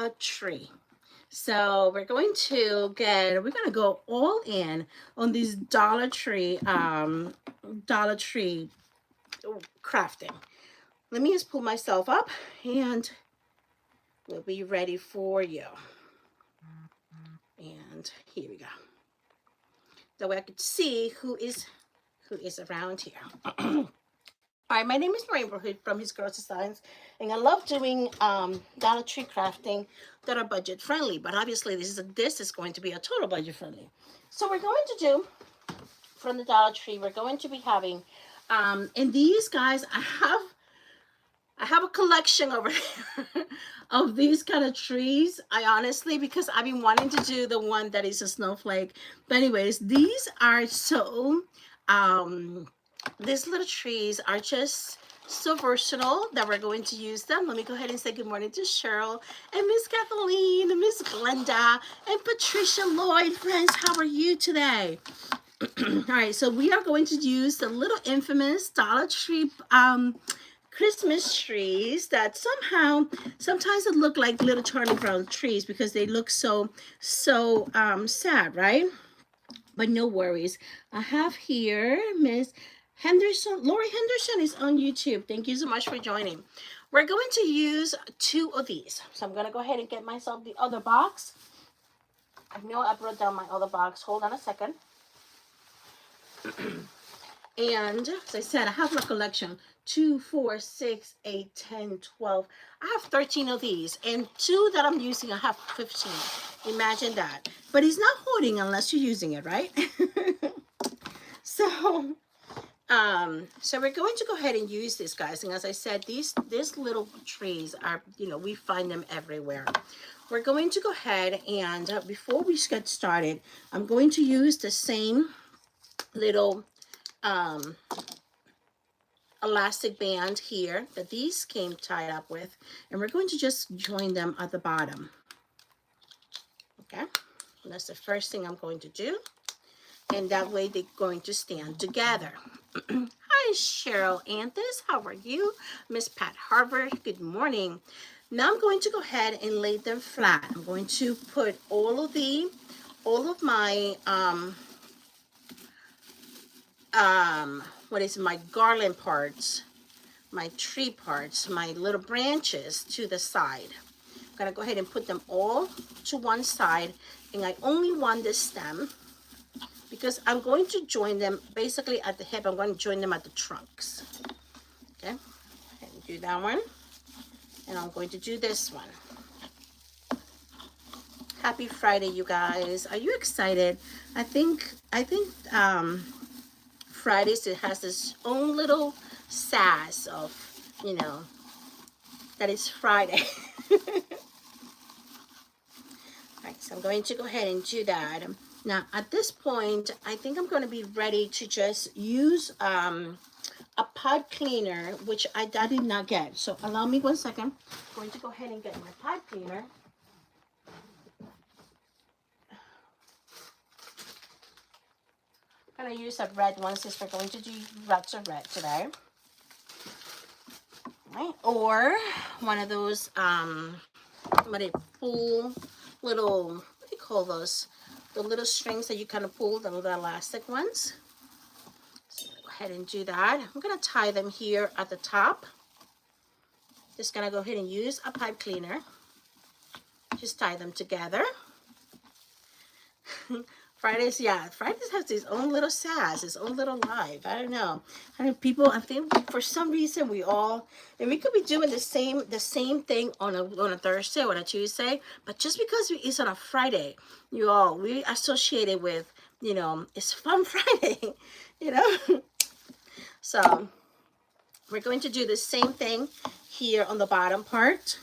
a tree. So we're gonna go all in on these Dollar Tree crafting. Let me just pull myself up and we'll be ready for you. And here we go. That way I could see who is around here. All right, my name is Maureen from His Girls Designs, and I love doing Dollar Tree crafting that are budget friendly. But obviously, this is going to be a total budget friendly. So we're going to do from the Dollar Tree. We're going to be having, and these guys, I have a collection over here of these kind of trees. I honestly, because I've been wanting to do the one that is a snowflake. But anyways, these are so, these little trees are just so versatile that we're going to use them. Let me go ahead and say good morning to Cheryl and Miss Kathleen and Miss Glenda and Patricia Lloyd. Friends, how are you today? All right, so we are going to use the little infamous Dollar Tree Christmas trees that sometimes it look like little Charlie Brown trees because they look so sad, right? But no worries. I have here Miss Henderson. Lori Henderson is on YouTube. Thank you so much for joining. We're going to use 2 of these. So I'm going to go ahead and get myself the other box. I know I brought down my other box. Hold on a second. And as I said, I have a collection. 2, 4, 6, 8, 10, 12. I have 13 of these. And 2 that I'm using, I have 15. Imagine that. But it's not hoarding unless you're using it, right? So we're going to go ahead and use this, guys. And as I said, these little trees are, we find them everywhere. We're going to go ahead and before we get started, I'm going to use the same little elastic band here that these came tied up with, and we're going to just join them at the bottom. Okay, and that's the first thing I'm going to do, and that way they're going to stand together. Hi Cheryl Anthis, how are you? Miss Pat Harvard, good morning. Now I'm going to go ahead and lay them flat. I'm going to put all of my my garland parts, my tree parts, my little branches to the side. I'm gonna go ahead and put them all to one side, and I only want the stem because I'm going to join them basically at the hip. I'm going to join them at the trunks. Okay, and do that one, and I'm going to do this one. Happy Friday, you guys. Are you excited? I think Fridays, it has its own little sass of, that it's Friday. Alright, so I'm going to go ahead and do that. Now, at this point, I think I'm going to be ready to just use a pipe cleaner, which I did not get. So allow me 1 second. I'm going to go ahead and get my pipe cleaner. I'm going to use a red one since we're going to do lots of red today. Right? Or one of those pull little, what do you call those? The little strings that you kind of pull, the little elastic ones. So I'm gonna go ahead and do that. I'm gonna tie them here at the top. Just gonna go ahead and use a pipe cleaner. Just tie them together. Fridays has its own little sass, its own little life. I don't know. I think for some reason and we could be doing the same thing on a Thursday or a Tuesday, but just because it's on a Friday, we associate it with, it's Fun Friday, So we're going to do the same thing here on the bottom part.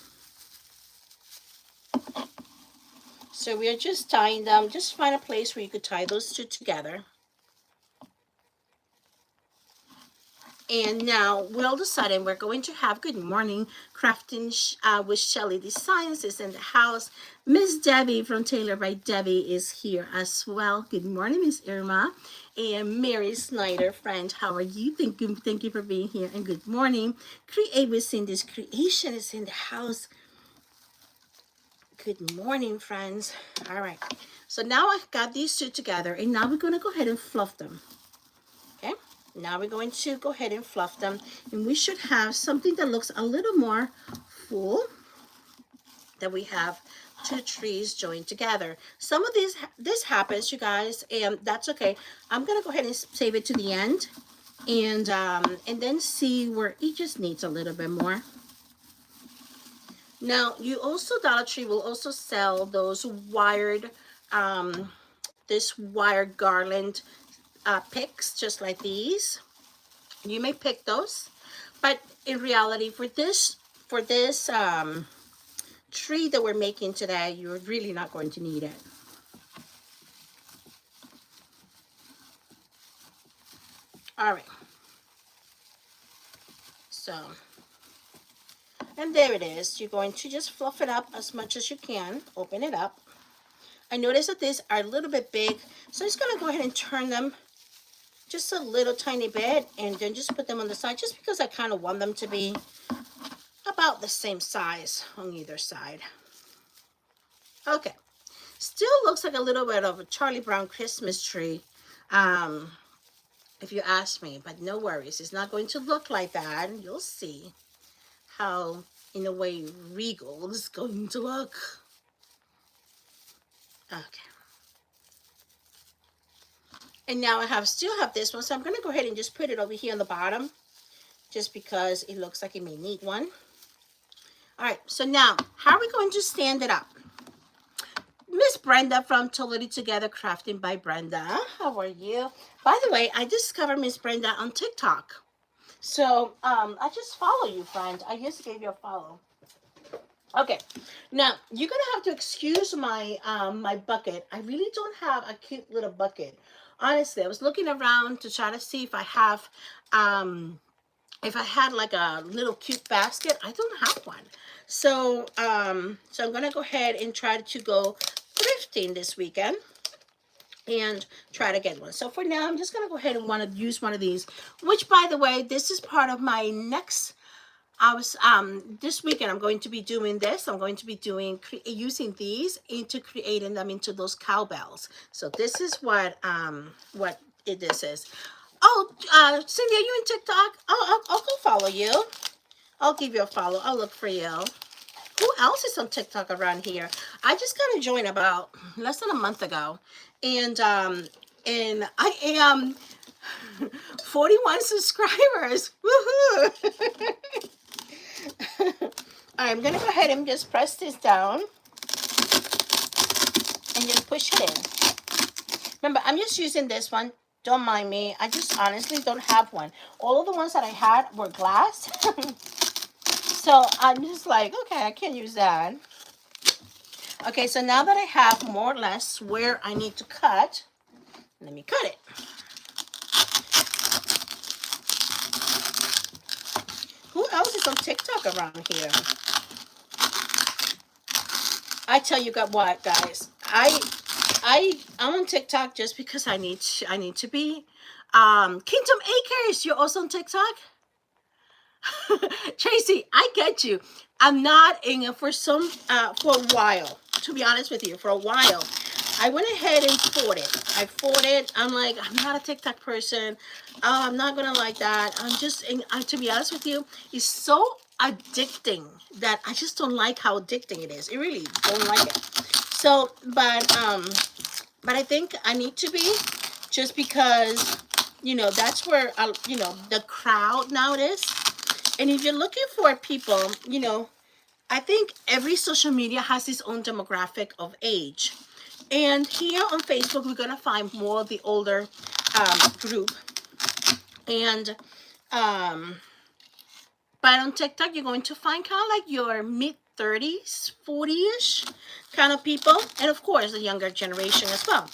So we are just tying them. Just find a place where you could tie those 2 together. And now, all of a sudden, we're going to have good morning crafting with Shelly Designs is in the house. Miss Debbie from Taylor by Debbie is here as well. Good morning, Miss Irma. And Mary Snyder, friend, how are you? Thank you for being here. And good morning. Create with Cindy's Creation is in the house. Good morning, friends. All right. So now I've got these two together, and now we're going to go ahead and fluff them. Okay. Now we're going to go ahead and fluff them, and we should have something that looks a little more full, that we have two trees joined together. Some of this happens, you guys, and that's okay. I'm going to go ahead and save it to the end, and then see where it just needs a little bit more. Now, you also, Dollar Tree will also sell those wired, this wired garland picks, just like these. You may pick those, but in reality, for this tree that we're making today, you're really not going to need it. All right. So, and there it is. You're going to just fluff it up as much as you can. Open it up. I noticed that these are a little bit big, so I'm just going to go ahead and turn them just a little tiny bit, and then just put them on the side, just because I kind of want them to be about the same size on either side. Okay. Still looks like a little bit of a Charlie Brown Christmas tree, if you ask me, but no worries. It's not going to look like that. You'll see how, in a way, regal is going to look. Okay. And now I still have this one, so I'm going to go ahead and just put it over here on the bottom, just because it looks like it may need one. All right, so now, how are we going to stand it up? Miss Brenda from Totally Together Crafting by Brenda. How are you? By the way, I discovered Miss Brenda on TikTok. So, I just follow you, friend. I just gave you a follow. Okay, now you're gonna have to excuse my my bucket. I really don't have a cute little bucket. Honestly, I was looking around to try to see if I have if I had like a little cute basket. I don't have one. So so I'm gonna go ahead and try to go thrifting this weekend and try to get one. So for now, I'm just gonna go ahead and want to use one of these, which, by the way, this is part of my next. This weekend I'm going to be doing this. I'm going to be using these into creating them into those cowbells. So this is what this is. Oh, Cindy, are you in TikTok? I'll go follow you. I'll give you a follow. I'll look for you. Who else is on TikTok around here? I just got to join about less than a month ago, and I am 41 subscribers. Woohoo! I'm going to go ahead and just press this down and just push it in. Remember, I'm just using this one. Don't mind me. I just honestly don't have one. All of the ones that I had were glass. So I'm just like, okay, I can't use that. Okay, so now that I have more or less where I need to cut, let me cut it. Who else is on TikTok around here? I tell you what, guys. I'm on TikTok just because I need to be. Kingdom Acres, you're also on TikTok? Tracy, I get you. I'm not in it for a while. To be honest with you, for a while, I went ahead and fought it. I'm like, I'm not a TikTok person. I'm not gonna like that. To be honest with you, it's so addicting that I just don't like how addicting it is. I really don't like it. So, but I think I need to be, just because, that's where the crowd now is. And if you're looking for people, I think every social media has its own demographic of age. And here on Facebook, we're going to find more of the older group. And, but on TikTok, you're going to find kind of like your mid-30s, 40-ish kind of people. And of course, the younger generation as well.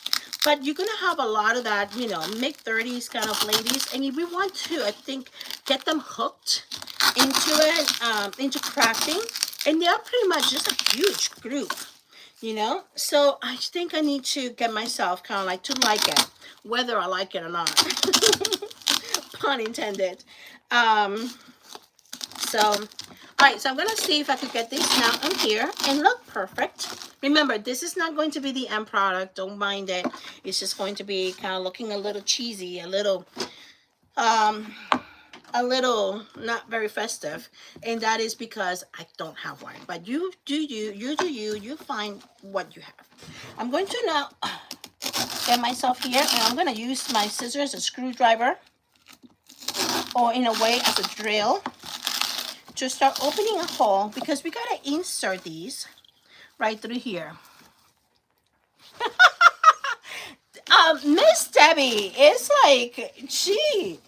But you're going to have a lot of that, mid-30s kind of ladies. And if we want to, I think, get them hooked into it, into crafting. And they are pretty much just a huge group, So I think I need to get myself kind of like to like it, whether I like it or not. Pun intended. So, All right, so I'm gonna see if I could get this now on here and look perfect. Remember, this is not going to be the end product. Don't mind it. It's just going to be kind of looking a little cheesy, a little not very festive, and that is because I don't have one. But you do you find what you have. I'm going to now get myself here, and I'm going to use my scissors, a screwdriver, or in a way as a drill, to start opening a hole, because we got to insert these right through here. Miss Debbie, it's like, gee,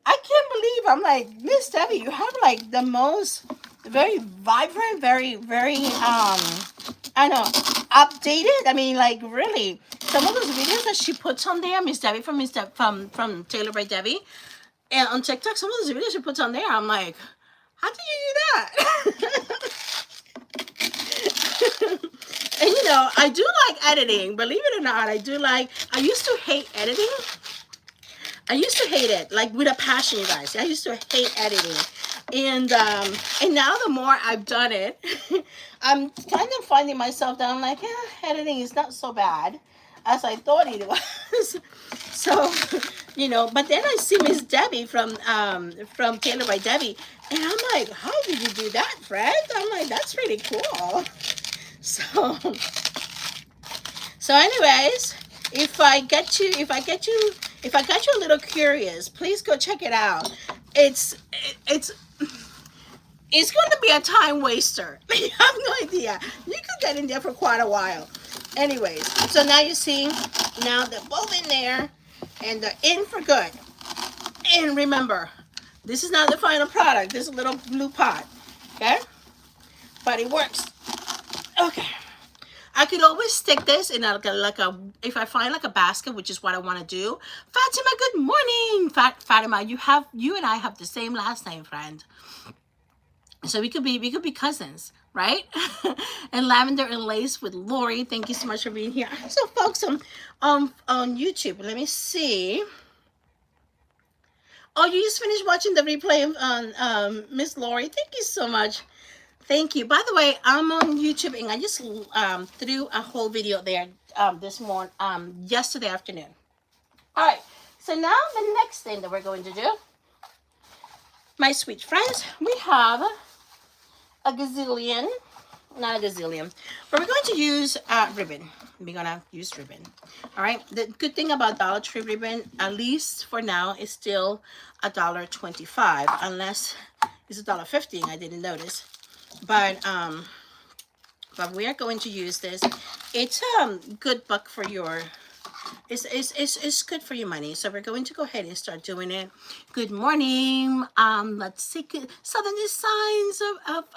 I can't believe, I'm like, Miss Debbie, you have like the most very vibrant, very, I know, updated. I mean, like, really, some of those videos that she puts on there, Miss Debbie from Taylor by Debbie, and on TikTok, some of those videos she puts on there, I'm like, how do you do that? And you know, I do like editing, believe it or not. I used to hate editing. I used to hate it, like with a passion, you guys. I used to hate editing. And now the more I've done it, I'm kind of finding myself that I'm like, yeah, editing is not so bad as I thought it was. So, you know, but then I see Miss Debbie from Taylor by Debbie, and I'm like, how did you do that, Fred? I'm like, that's really cool. So anyways, if I got you a little curious, please go check it out. It's going to be a time waster. You have no idea. You could get in there for quite a while. Anyways, so now you see, now they're both in there, and they're in for good. And remember, this is not the final product. This is a little blue pot, okay? But it works. Okay. I could always stick this in if I find like a basket, which is what I want to do. Fatima, good morning. Fatima, you and I have the same last name, friend. So we could be cousins, right? And Lavender and Lace with Lori. Thank you so much for being here. So folks on YouTube, let me see. Oh, you just finished watching the replay on Miss Lori. Thank you so much. Thank you. By the way, I'm on YouTube, and I just threw a whole video there this morning, yesterday afternoon. All right. So now the next thing that we're going to do, my sweet friends, we have a gazillion, not a gazillion, but we're going to use ribbon. We're going to use ribbon. All right. The good thing about Dollar Tree ribbon, at least for now, is still $1.25, unless it's $1.50. I didn't notice. But we are going to use this. It's good buck for your, it's good for your money. So we're going to go ahead and start doing it. Good morning. Let's see, Southern Signs of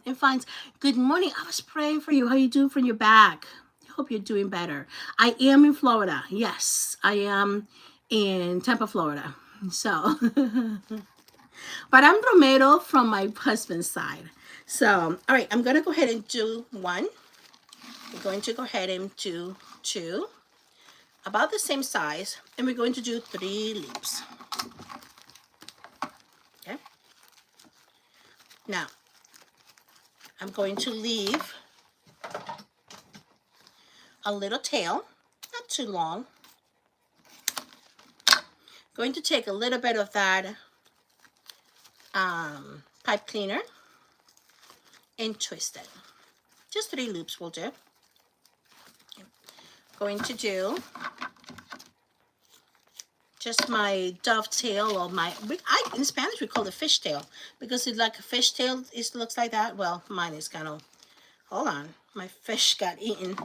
Infines. Good morning. I was praying for you. How you doing from your back? I hope you're doing better. I am in Florida. Yes, I am in Tampa, Florida. So, but I'm Romero from my husband's side. So, all right, I'm going to go ahead and do one. I'm going to go ahead and do two, about the same size, and we're going to do 3 loops. Okay. Now, I'm going to leave a little tail, not too long. Going to take a little bit of that pipe cleaner and twist it. Just 3 loops will do. Going to do just my dovetail, or in Spanish we call it fishtail, because it's like a fishtail. It looks like that. Well, mine is kind of, hold on, my fish got eaten.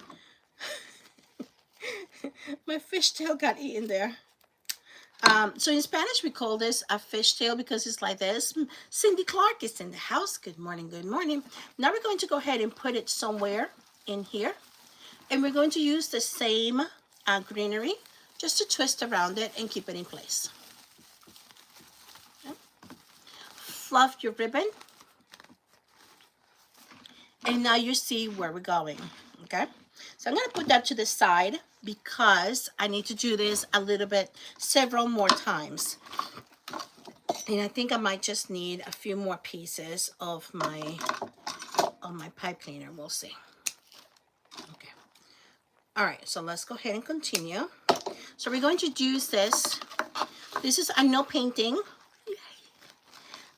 My fishtail got eaten there. So in Spanish, we call this a fishtail because it's like this. Cindy Clark is in the house. Good morning, good morning. Now we're going to go ahead and put it somewhere in here. And we're going to use the same greenery just to twist around it and keep it in place. Okay. Fluff your ribbon. And now you see where we're going, okay? So I'm going to put that to the side because I need to do this a little bit, several more times. And I think I might just need a few more pieces of my pipe cleaner. We'll see. Okay. All right, so let's go ahead and continue. So we're going to use this. This is a no painting.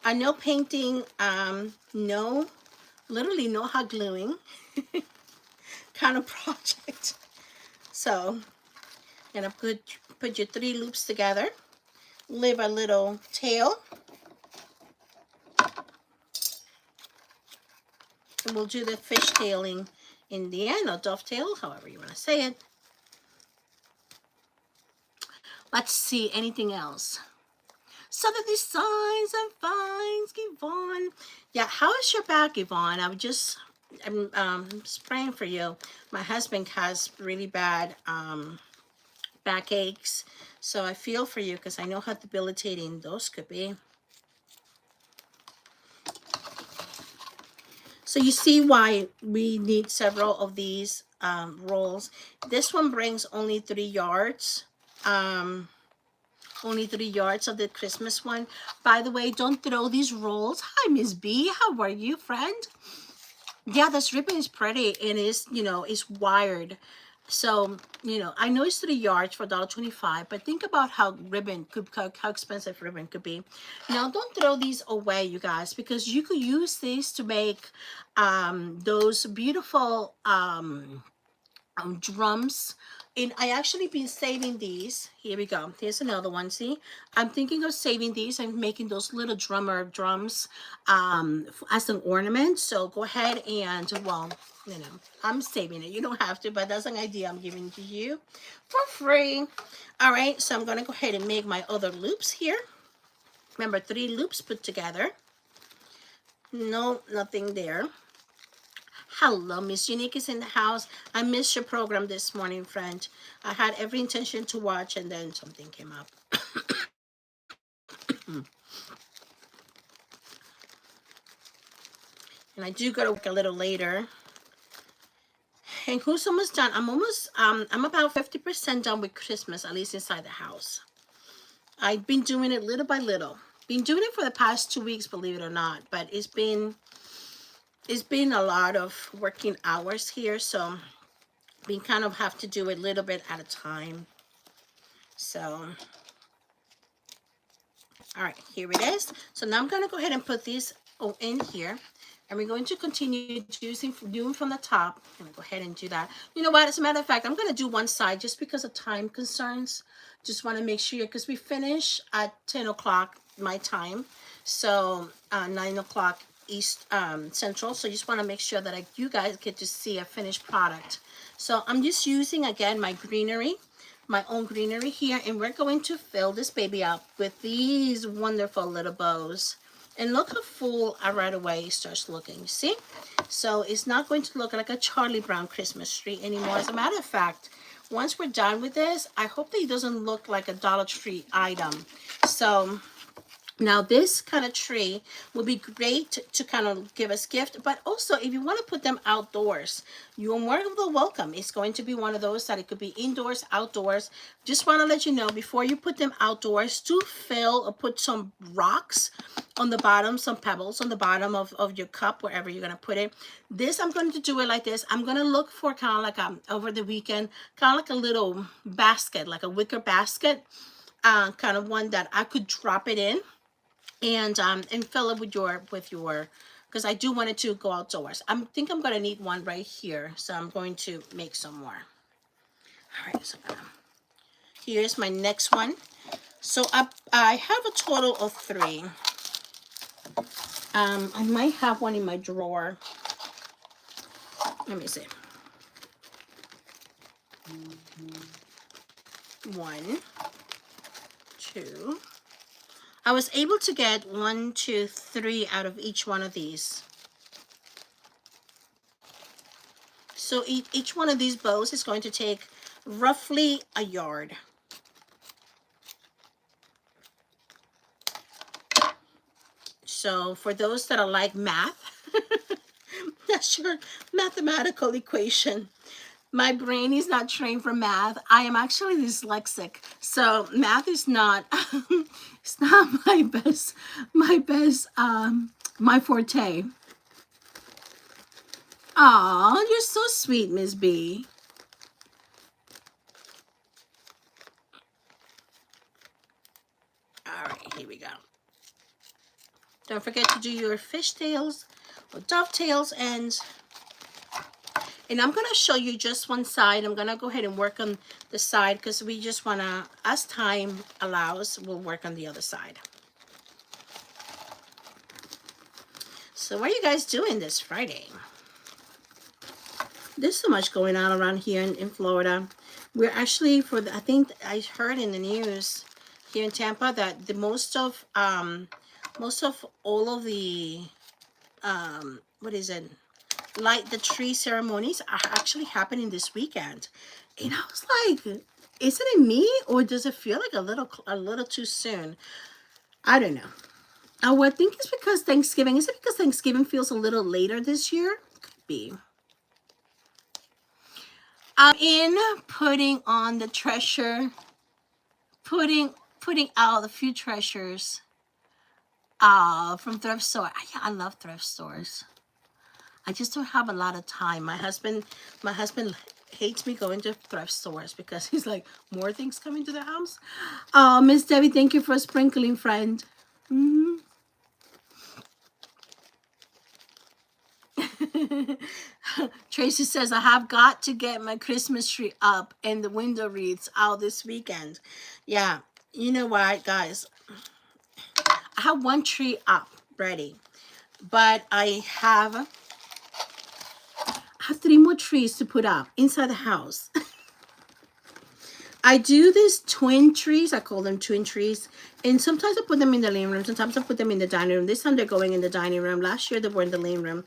A no painting, literally no hot gluing kind of project. So I'm gonna put your 3 loops together, leave a little tail, and we'll do the fishtailing in the end, or dovetail, however you want to say it. Let's see, anything else? So the designs and finds, Yvonne. Yeah, how is your back, Yvonne? I'm praying for you. My husband has really bad backaches, so I feel for you because I know how debilitating those could be. So you see why we need several of these rolls. This one brings only 3 yards. Only 3 yards of the Christmas one. By the way, don't throw these rolls. Hi, Miss B. How are you, friend? Yeah, this ribbon is pretty and is, is wired. So, I know it's 3 yards for $1.25, but think about how expensive ribbon could be. Now, don't throw these away, you guys, because you could use these to make those beautiful drums. And I actually been saving these. Here we go. Here's another one. See, I'm thinking of saving these and making those little drums as an ornament. So go ahead and, well, I'm saving it. You don't have to, but that's an idea I'm giving to you for free. All right, so I'm gonna go ahead and make my other loops here. Remember, 3 loops put together. No, nothing there. Hello, Miss Unique is in the house. I missed your program this morning, friend. I had every intention to watch, and then something came up. And I do go to work a little later. And who's almost done? I'm about 50% done with Christmas, at least inside the house. I've been doing it little by little. Been doing it for the past 2 weeks, believe it or not. But it's been a lot of working hours here, so we kind of have to do it a little bit at a time. So, all right, here it is. So now I'm going to go ahead and put these in here, and we're going to continue doing from the top. I'm going to go ahead and do that. You know what? As a matter of fact, I'm going to do one side just because of time concerns. Just want to make sure, because we finish at 10 o'clock my time, so 9 o'clock East Central. So just want to make sure that you guys get to see a finished product. So I'm just using, again, my greenery, my own greenery here, and we're going to fill this baby up with these wonderful little bows. And look how full right away it starts looking, you see? So it's not going to look like a Charlie Brown Christmas tree anymore. As a matter of fact, once we're done with this, I hope that it doesn't look like a Dollar Tree item. So now this kind of tree will be great to kind of give us gift, but also if you want to put them outdoors, you're more than welcome. It's going to be one of those that it could be indoors, outdoors. Just want to let you know, before you put them outdoors, to fill or put some rocks on the bottom, some pebbles on the bottom of your cup, wherever you're going to put it. This, I'm going to do it like this. I'm going to look for kind of like over the weekend, kind of like a little basket, like a wicker basket, kind of one that I could drop it in. And fill it with your, because I do want it to go outdoors. I think I'm going to need one right here. So I'm going to make some more. All right, so here's my next one. So I have a total of 3. I might have one in my drawer. Let me see. 1, 2. I was able to get 1, 2, 3 out of each one of these. So each one of these bows is going to take roughly a yard. So for those that are like math, that's your mathematical equation. My brain is not trained for math. I am actually dyslexic, so math is not it's not my forte. Aw, you're so sweet, Miss B. All right, here we go. Don't forget to do your fishtails or dovetails ends. And I'm going to show you just one side. I'm going to go ahead and work on the side because we just want to, as time allows, we'll work on the other side. So what are you guys doing this Friday? There's so much going on around here in Florida. We're actually, I think I heard in the news here in Tampa that the most of all of the, what is it? Light the tree ceremonies are actually happening this weekend. And I was like, isn't it me, or does it feel like a little too soon? I don't know. Oh, I think it's because Thanksgiving. Is it because Thanksgiving feels a little later this year? Could be. I'm in putting on the treasure, putting out a few treasures from thrift store. I love thrift stores. I just don't have a lot of time. My husband hates me going to thrift stores because he's like, more things coming to the house. Miss Debbie, thank you for sprinkling, friend. Mm-hmm. Tracy says, I have got to get my Christmas tree up and the window wreaths out this weekend. Yeah, you know what, guys? I have one tree up ready, but I have 3 more trees to put up inside the house. I do these twin trees. I call them twin trees. And sometimes I put them in the living room. Sometimes I put them in the dining room. This time they're going in the dining room. Last year they were in the living room.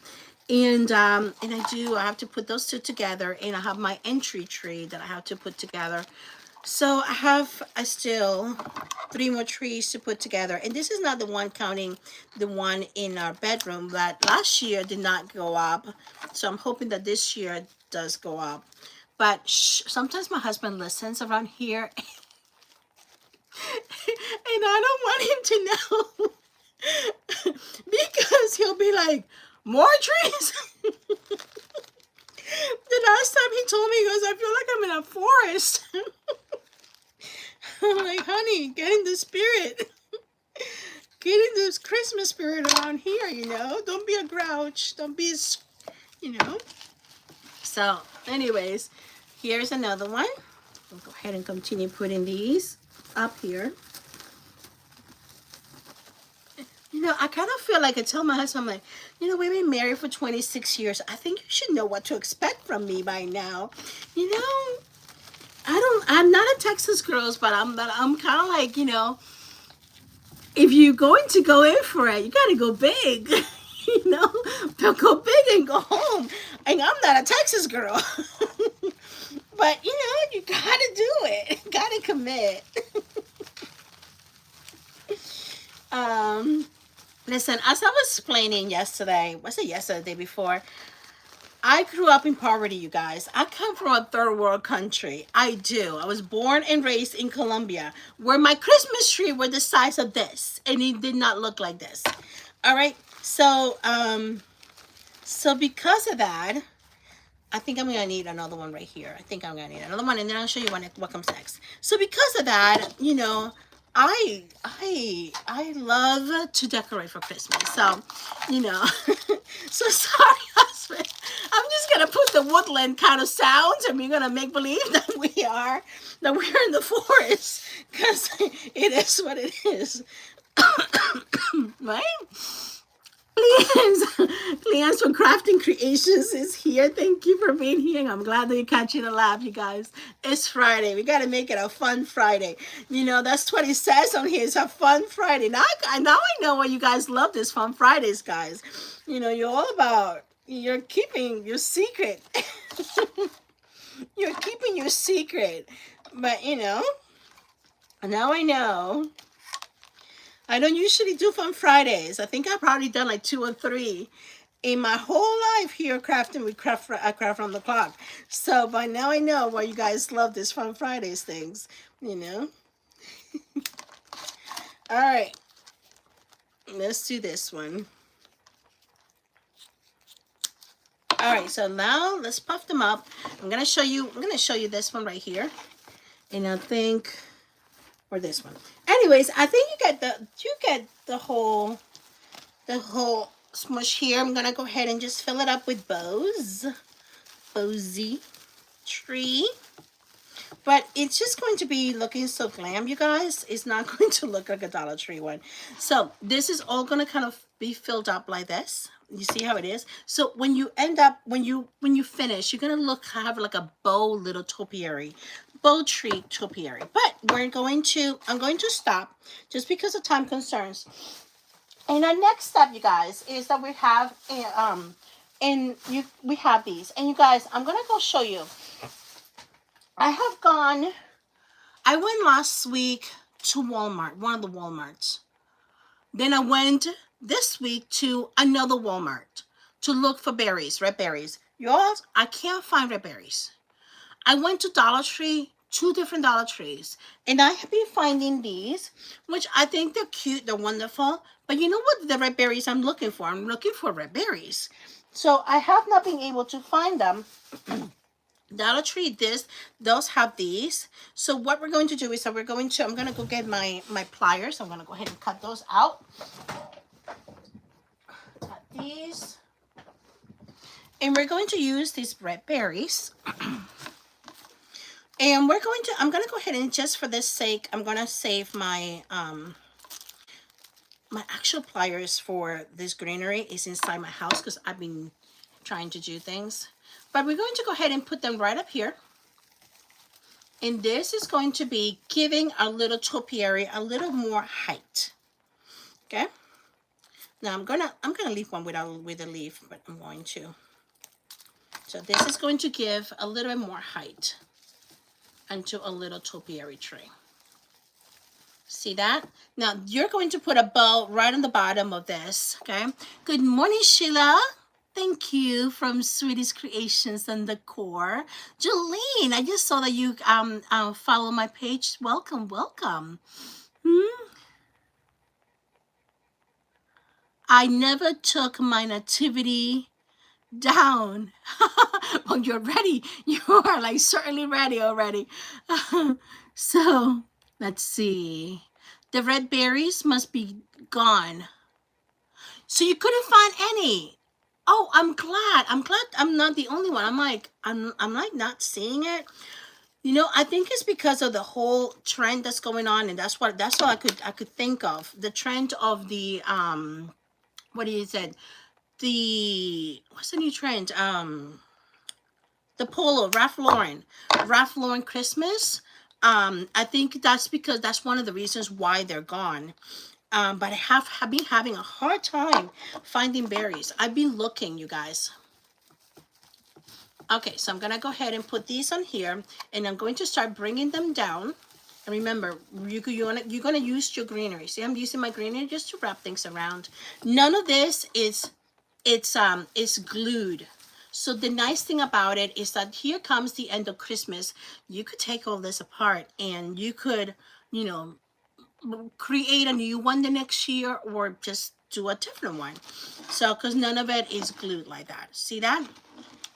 And I have to put those two together. And I have my entry tree that I have to put together. So I still 3 more trees to put together. And this is not the one counting the one in our bedroom that last year did not go up. So I'm hoping that this year it does go up. But sometimes my husband listens around here. And I don't want him to know. Because he'll be like, more trees? The last time he told me, he goes, I feel like I'm in a forest. I'm like, honey, get in the spirit. Get in this Christmas spirit around here, you know. Don't be a grouch. Don't be, you know. So, anyways, here's another one. We'll go ahead and continue putting these up here. You know, I kind of feel like I tell my husband, I'm like, you know, we've been married for 26 years. I think you should know what to expect from me by now. You know, I'm not a Texas girl, but I'm kind of like, you know, if you're going to go in for it, you got to go big. You know, go big and go home. And I'm not a Texas girl. But, you know, you got to do it. Got to commit. Listen, as I was explaining yesterday, was it yesterday, the day before? I grew up in poverty, you guys. I come from a third world country. I do. I was born and raised in Colombia, where my Christmas tree were the size of this, and it did not look like this. All right. So, so because of that, I think I'm gonna need another one right here. I think I'm gonna need another one, and then I'll show you what comes next. So because of that, you know, I love to decorate for Christmas. So, you know, so sorry, husband. I'm just gonna put the woodland kind of sounds, and we're gonna make believe that we're in the forest, because it is what it is, right? Leanne's from Crafting Creations is here. Thank you for being here. I'm glad that you're catching a laugh, you guys. It's Friday. We got to make it a fun Friday. You know, that's what it says on here. It's a fun Friday. Now I know why you guys love this fun Fridays, guys. You know, you're keeping your secret. You're keeping your secret. But, you know, now I know. I don't usually do Fun Fridays. I think I've probably done like 2 or 3. in my whole life here crafting with Craft on the Clock. So by now I know why you guys love this Fun Fridays things, you know. All right, let's do this one. All right, so now let's puff them up. I'm gonna show you this one right here, and I think, or this one. Anyways, I think you get the whole smush here. I'm gonna go ahead and just fill it up with Bozy tree. But it's just going to be looking so glam, you guys. It's not going to look like a Dollar Tree one. So this is all going to kind of be filled up like this. You see how it is? So when you end up, when you finish, you're going to have like a bow little topiary, bow tree topiary. But I'm going to stop just because of time concerns. And our next step, you guys, is that we have, we have these. And you guys, I'm going to go show you. I went last week to Walmart, one of the Walmarts. Then I went this week to another Walmart to look for berries, red berries. Y'all, I can't find red berries. I went to Dollar Tree, 2 different Dollar Trees, and I have been finding these, which I think they're cute, they're wonderful. But you know what the red berries I'm looking for? I'm looking for red berries. So I have not been able to find them. Dollar Tree, those have these. So what we're going to do is that I'm going to go get my pliers. I'm going to go ahead and cut those out. Cut these. And we're going to use these red berries. And I'm going to go ahead and just for this sake, I'm going to save my my actual pliers for this greenery is inside my house because I've been trying to do things. But we're going to go ahead and put them right up here. And this is going to be giving our little topiary a little more height. Okay? Now I'm gonna leave one with a leaf, but I'm going to. So this is going to give a little bit more height into a little topiary tree. See that? Now you're going to put a bow right on the bottom of this. Okay? Good morning, Sheila. Thank you from Sweetie's Creations and Decor. Jolene, I just saw that you follow my page. Welcome, welcome. I never took my nativity down. Well, you're ready. You are like certainly ready already. So let's see. The red berries must be gone. So you couldn't find any. Oh, I'm glad I'm not the only one. I'm like not seeing it. You know, I think it's because of the whole trend that's going on, and that's all I could think of. The trend of the what you said, what's the new trend? The polo, Ralph Lauren Christmas. I think that's because that's one of the reasons why they're gone. But I have been having a hard time finding berries. I've been looking, you guys. Okay, so I'm going to go ahead and put these on here. And I'm going to start bringing them down. And remember, you're going to use your greenery. See, I'm using my greenery just to wrap things around. None of this is glued. So the nice thing about it is that here comes the end of Christmas. You could take all this apart and you could, you know, create a new one the next year or just do a different one. So because none of it is glued like that. See that?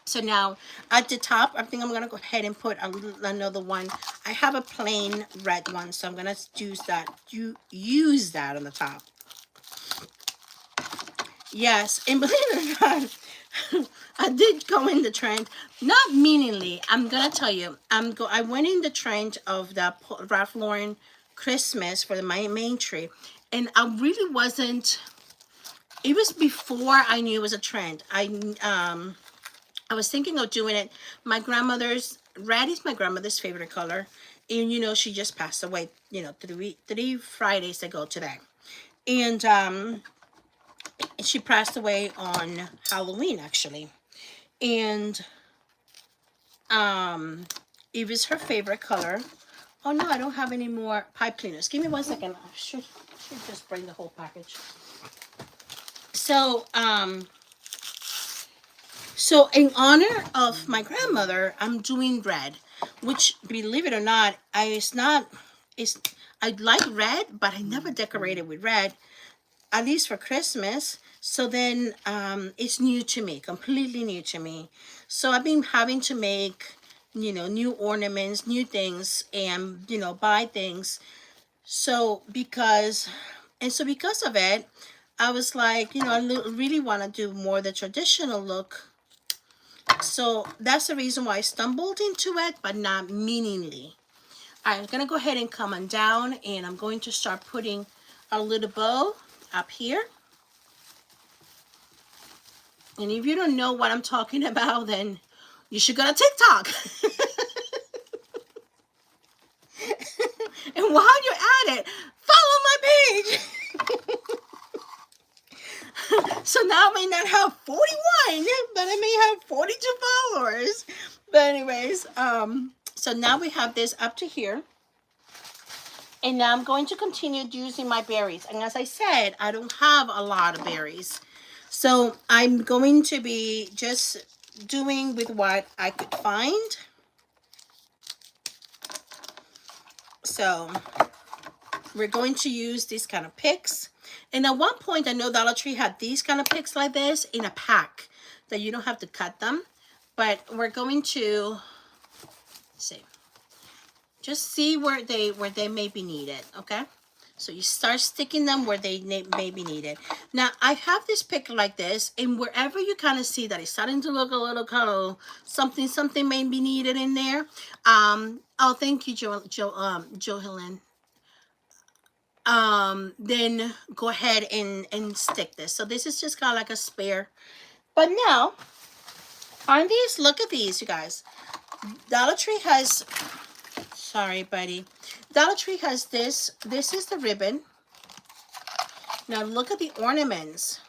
So now at the top, I think I'm going to go ahead and put another one. I have a plain red one, so I'm going to use that on the top. Yes, and believe it or not, I did go in the trend, not meaningly. I'm going to tell you, I went in the trend of the Ralph Lauren Christmas for my main tree, and I really wasn't. It was before I knew it was a trend. I was thinking of doing it. My grandmother's red is my grandmother's favorite color, and you know she just passed away. You know, three Fridays ago today, and she passed away on Halloween actually, and it was her favorite color. Oh no, I don't have any more pipe cleaners. Give me 1 second. I should just bring the whole package. So So in honor of my grandmother, I'm doing red, which believe it or not, I like red, but I never decorated with red, at least for Christmas. So then it's new to me, completely new to me. So I've been having to make, new ornaments, new things, and, buy things. So because of it, I was like, I really want to do more the traditional look. So that's the reason why I stumbled into it, but not meaningly. I'm going to go ahead and come on down, and I'm going to start putting a little bow up here. And if you don't know what I'm talking about, then you should go to TikTok. And while you're at it, follow my page. So now I may not have 41, but I may have 42 followers. But anyways, so now we have this up to here. And now I'm going to continue using my berries. And as I said, I don't have a lot of berries. So I'm going to be just doing with what I could find. So we're going to use these kind of picks. And at one point, I know Dollar Tree had these kind of picks like this in a pack that you don't have to cut them. But we're going to see, just see where they may be needed, okay? So you start sticking them where they may be needed. Now, I have this pick like this, and wherever you kind of see that it's starting to look a little kind of something may be needed in there. Oh, thank you, Joe Helen. Then go ahead and stick this. So this is just kind of like a spare. But now, on these, look at these, you guys. Dollar Tree has, sorry, buddy. Dollar Tree has this. This is the ribbon. Now look at the ornaments.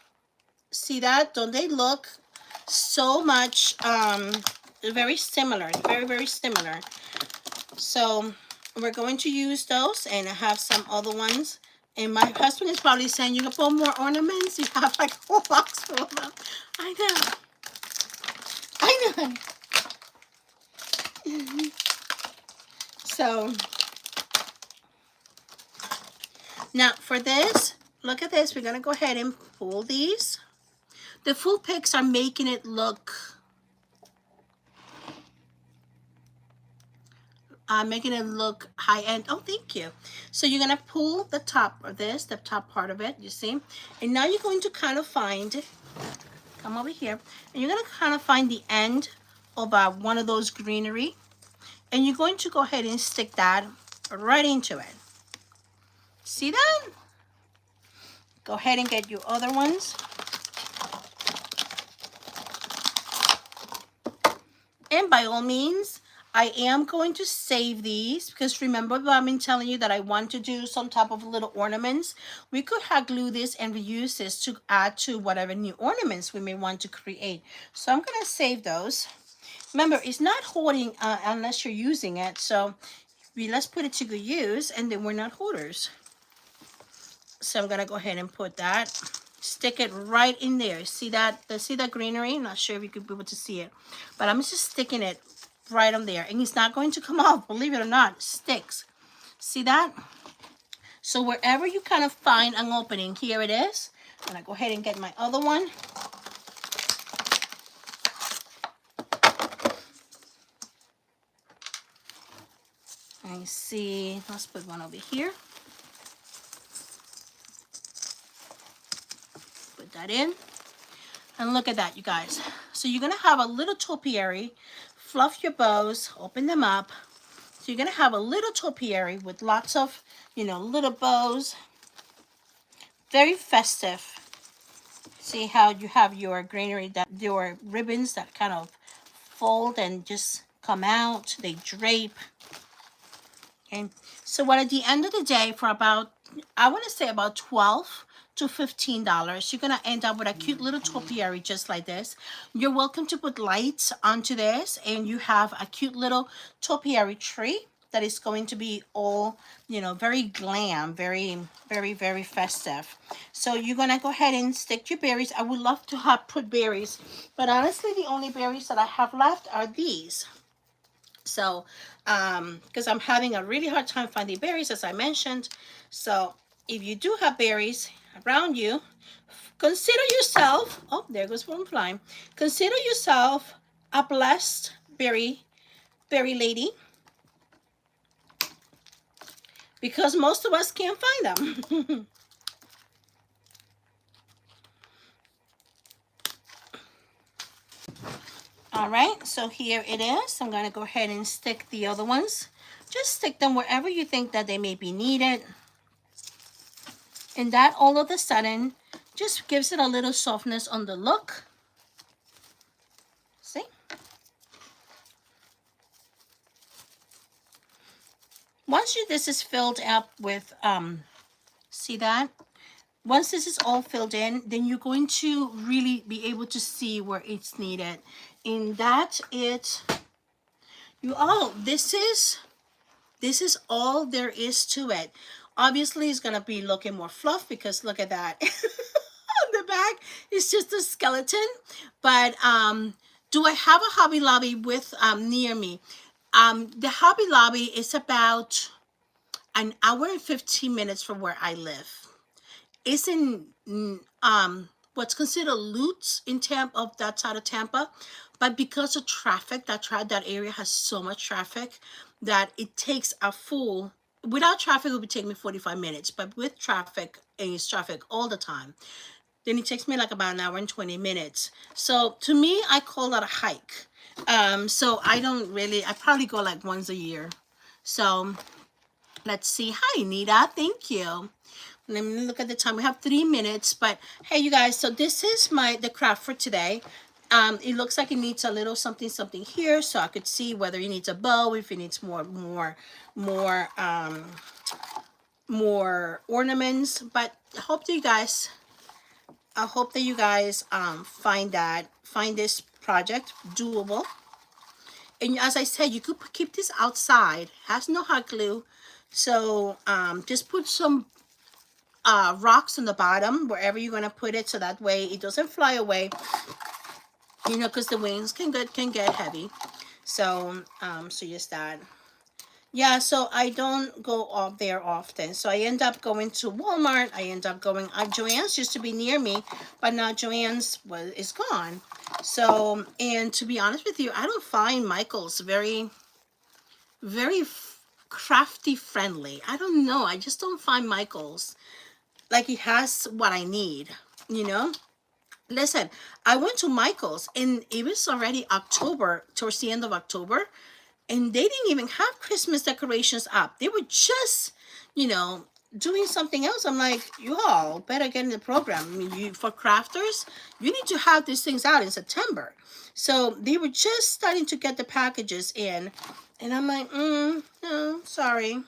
See that? Don't they look so much very similar? Very, very similar. So we're going to use those, and I have some other ones. And my husband is probably saying, you can put more ornaments. You have like a whole box full of them. I know. I know. So now for this, look at this. We're going to go ahead and pull these. The full picks are making it look, high end. Oh, thank you. So you're going to pull the top of this, the top part of it, you see? And now you're going to kind of find, come over here, and you're going to kind of find the end of one of those greenery. And you're going to go ahead and stick that right into it. See that? Go ahead and get your other ones. And by all means, I am going to save these, because remember I've been telling you that I want to do some type of little ornaments. We could hot glue this and reuse this to add to whatever new ornaments we may want to create. So I'm going to save those. Remember, it's not hoarding unless you're using it. So let's put it to good use, and then we're not hoarders. So I'm going to go ahead and put that. Stick it right in there. See that? See that greenery? I'm not sure if you could be able to see it, but I'm just sticking it right on there, and it's not going to come off, believe it or not. It sticks. See that? So wherever you kind of find an opening, here it is. I'm gonna go ahead and get my other one. I see. Let's put one over here. Put that in. And look at that, you guys. So you're going to have a little topiary. Fluff your bows. Open them up. So you're going to have a little topiary with lots of, little bows. Very festive. See how you have your greenery, your ribbons that kind of fold and just come out. They drape. Okay. So what at the end of the day, for about, I want to say about $12 to $15, you're going to end up with a cute little topiary just like this. You're welcome to put lights onto this, and you have a cute little topiary tree that is going to be all, you know, very glam, very, very, very festive. So you're gonna go ahead and stick your berries. I would love to have put berries, but honestly, the only berries that I have left are these. So, because I'm having a really hard time finding berries, as I mentioned. So if you do have berries around you, consider yourself, oh, there goes one flying. Consider yourself a blessed berry lady, because most of us can't find them. All right, so here it is. I'm going to go ahead and stick the other ones. Just stick them wherever you think that they may be needed. And that all of a sudden just gives it a little softness on the look. See? Once this is filled up with, see that? Once this is all filled in, then you're going to really be able to see where it's needed. And that this is all there is to it. Obviously, it's gonna be looking more fluff because look at that. On the back, it's just a skeleton. But do I have a Hobby Lobby with near me? The Hobby Lobby is about an hour and 15 minutes from where I live. It's in what's considered Lutz in Tampa, of that side of Tampa, but because of traffic, that area has so much traffic that it takes a full. Without traffic, it would take me 45 minutes, but with traffic, and it's traffic all the time, then it takes me like about an hour and 20 minutes. So to me, I call that a hike. So I probably go like once a year. So let's see. Hi, Nita. Thank you. Let me look at the time. We have 3 minutes, but hey, you guys. So this is the craft for today. It looks like it needs a little something here, so I could see whether it needs a bow, if it needs more ornaments. But I hope that you guys find this project doable. And as I said, you could keep this outside. Has no hot glue, so just put some rocks on the bottom wherever you're gonna put it, so that way it doesn't fly away. You know, because the wings can get heavy. So so just that. Yeah, so I don't go up there often. So I end up going to Walmart. I end up going, Joann's used to be near me, but now Joann's is gone. So, and to be honest with you, I don't find Michael's very, very crafty friendly. I don't know. I just don't find Michael's like he has what I need, you know? Listen, I went to Michael's and it was already October, towards the end of October, and they didn't even have Christmas decorations up. They were just, you know, doing something else. I'm like, you all better get in the program. I mean, for crafters, you need to have these things out in September. So they were just starting to get the packages in, and I'm like, no, sorry.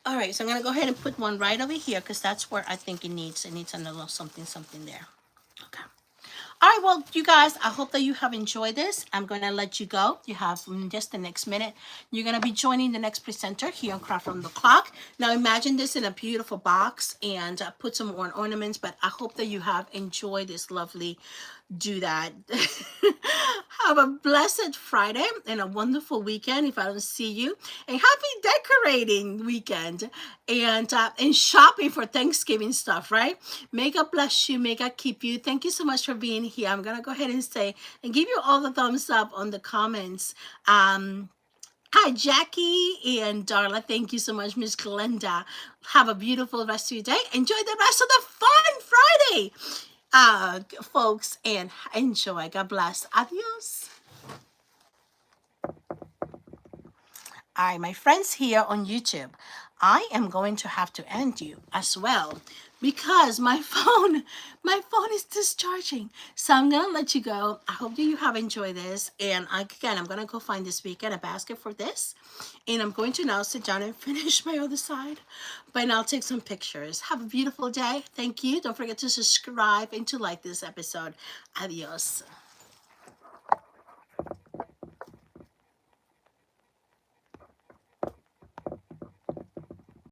All right, so I'm gonna go ahead and put one right over here because that's where I think it needs a little something there. Okay. All right, well, you guys, I hope that you have enjoyed this. I'm going to let you go. You have just the next minute. You're going to be joining the next presenter here on Craft from the Clock. Now, imagine this in a beautiful box and put some more ornaments, but I hope that you have enjoyed this lovely do that. Have a blessed Friday and a wonderful weekend if I don't see you. And happy decorating weekend and shopping for Thanksgiving stuff, right? May God bless you. May God keep you. Thank you so much for being here. I'm going to go ahead and say and give you all the thumbs up on the comments. Hi, Jackie and Darla. Thank you so much, Miss Glenda. Have a beautiful rest of your day. Enjoy the rest of the fun Friday, folks, and enjoy. God bless. Adios. All right, my friends here on YouTube, I am going to have to end you as well because my phone is discharging. So I'm going to let you go. I hope that you have enjoyed this. And again, I'm going to go find this weekend a basket for this. And I'm going to now sit down and finish my other side. But I'll take some pictures. Have a beautiful day. Thank you. Don't forget to subscribe and to like this episode. Adios.